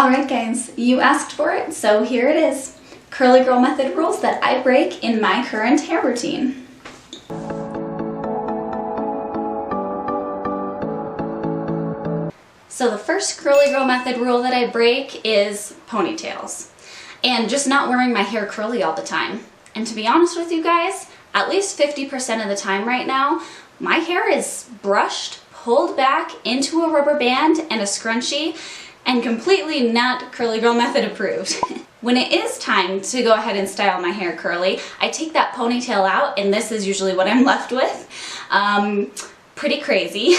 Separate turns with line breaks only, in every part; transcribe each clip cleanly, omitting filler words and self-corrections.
Alright guys, you asked for it, so here it is. Curly girl method rules that I break in my current hair routine. So the first curly girl method rule that I break is ponytails. And just not wearing my hair curly all the time. And to be honest with you guys, at least 50% of the time right now, my hair is brushed, pulled back into a rubber band and a scrunchie, and completely not curly girl method approved. When it is time to go ahead and style my hair curly, I take that ponytail out, and this is usually what I'm left with. Pretty crazy.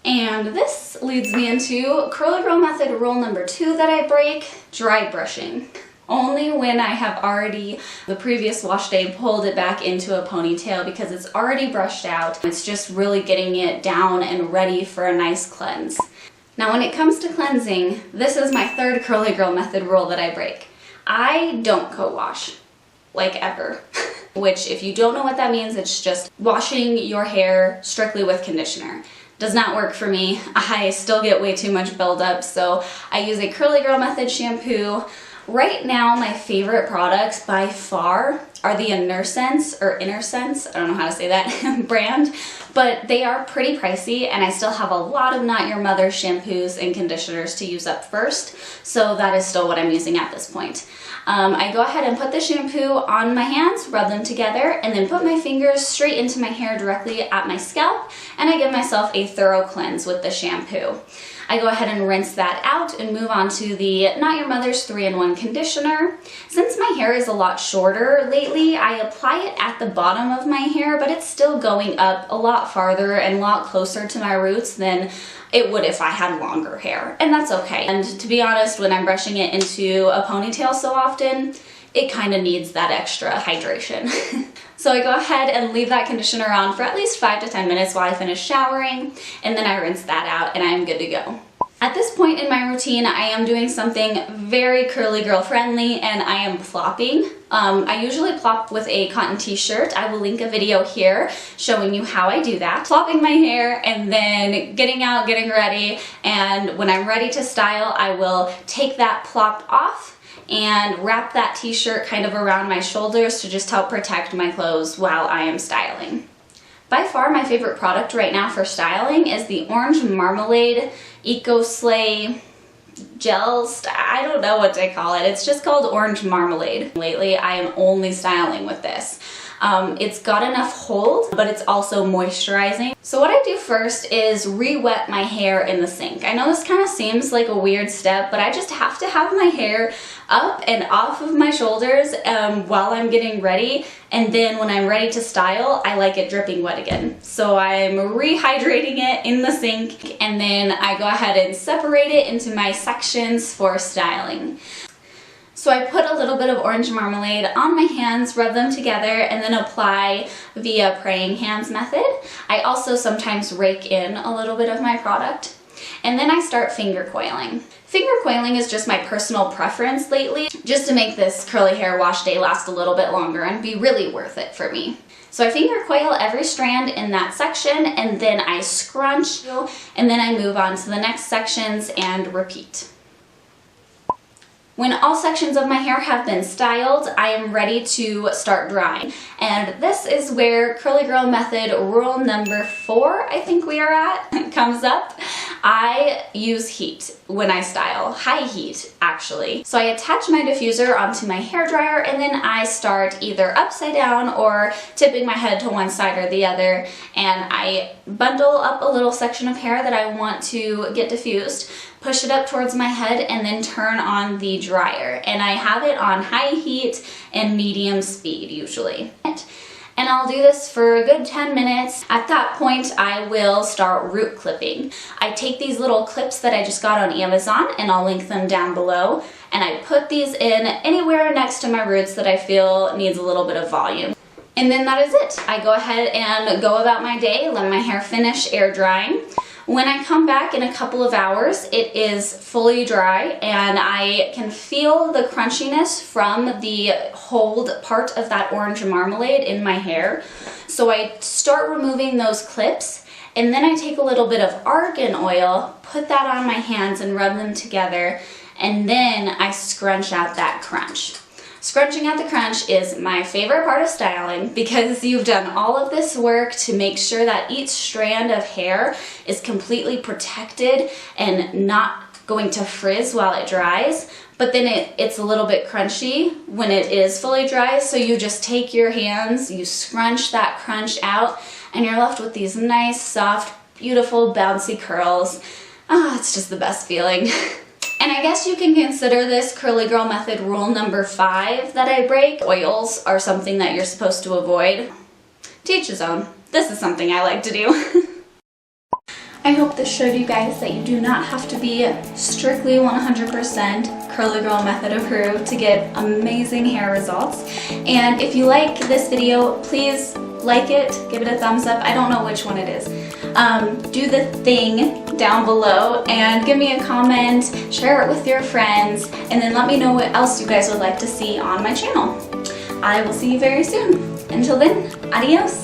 And this leads me into curly girl method rule number 2 that I break, dry brushing. Only when I have already, the previous wash day, pulled it back into a ponytail because it's already brushed out. It's just really getting it down and ready for a nice cleanse. Now when it comes to cleansing, this is my third curly girl method rule that I break. I don't co-wash, like ever. Which, if you don't know what that means, it's just washing your hair strictly with conditioner. Does not work for me. I still get way too much buildup, so I use a curly girl method shampoo. Right now, my favorite products by far are the Innersense, I don't know how to say that brand, but they are pretty pricey, and I still have a lot of Not Your Mother shampoos and conditioners to use up first, so that is still what I'm using at this point. I go ahead and put the shampoo on my hands, rub them together, and then put my fingers straight into my hair directly at my scalp, and I give myself a thorough cleanse with the shampoo. I go ahead and rinse that out and move on to the Not Your Mother's 3-in-1 conditioner. Since my hair is a lot shorter lately, I apply it at the bottom of my hair, but it's still going up a lot farther and a lot closer to my roots than it would if I had longer hair, and that's okay. And to be honest, when I'm brushing it into a ponytail so often, it kind of needs that extra hydration. So I go ahead and leave that conditioner on for at least 5 to 10 minutes while I finish showering, and then I rinse that out and I'm good to go. At this point in my routine, I am doing something very curly girl friendly, and I am plopping. I usually plop with a cotton t-shirt. I will link a video here showing you how I do that. Plopping my hair and then getting out, getting ready, and when I'm ready to style, I will take that plop off and wrap that t-shirt kind of around my shoulders to just help protect my clothes while I am styling. By far my favorite product right now for styling is the Orange Marmalade Eco Slay gels. I don't know what to call it. It's just called Orange Marmalade. Lately I am only styling with this. It's got enough hold, but it's also moisturizing. So what I do first is re-wet my hair in the sink. I know this kind of seems like a weird step, but I just have to have my hair up and off of my shoulders while I'm getting ready, and then when I'm ready to style, I like it dripping wet again. So I'm rehydrating it in the sink, and then I go ahead and separate it into my sections for styling. So I put a little bit of orange marmalade on my hands, rub them together, and then apply via praying hands method. I also sometimes rake in a little bit of my product. And then I start finger coiling. Finger coiling is just my personal preference lately, just to make this curly hair wash day last a little bit longer and be really worth it for me. So I finger coil every strand in that section, and then I scrunch, and then I move on to the next sections and repeat. When all sections of my hair have been styled, I am ready to start drying. And this is where curly girl method rule number 4, I think we are at, comes up. I use heat when I style, high heat actually. So I attach my diffuser onto my hairdryer, and then I start either upside down or tipping my head to one side or the other, and I bundle up a little section of hair that I want to get diffused, push it up towards my head, and then turn on the dryer. And I have it on high heat and medium speed usually. And I'll do this for a good 10 minutes. At that point, I will start root clipping. I take these little clips that I just got on Amazon, and I'll link them down below, and I put these in anywhere next to my roots that I feel needs a little bit of volume. And then that is it. I go ahead and go about my day, let my hair finish air drying. When I come back in a couple of hours, it is fully dry, and I can feel the crunchiness from the hold part of that orange marmalade in my hair. So I start removing those clips, and then I take a little bit of argan oil, put that on my hands and rub them together, and then I scrunch out that crunch. Scrunching out the crunch is my favorite part of styling because you've done all of this work to make sure that each strand of hair is completely protected and not going to frizz while it dries, but then it's a little bit crunchy when it is fully dry, so you just take your hands, you scrunch that crunch out, and you're left with these nice, soft, beautiful, bouncy curls. Ah, it's just the best feeling. And I guess you can consider this curly girl method rule number 5 that I break. Oils are something that you're supposed to avoid. To each his own. This is something I like to do. I hope this showed you guys that you do not have to be strictly 100% curly girl method approved to get amazing hair results. And if you like this video, please like it, give it a thumbs up. I don't know which one it is. Do the thing down below and give me a comment, share it with your friends, and then let me know what else you guys would like to see on my channel. I will see you very soon. Until then, adios.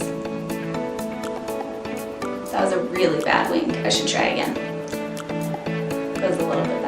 That was a really bad wink. I should try again. It was a little bit bad.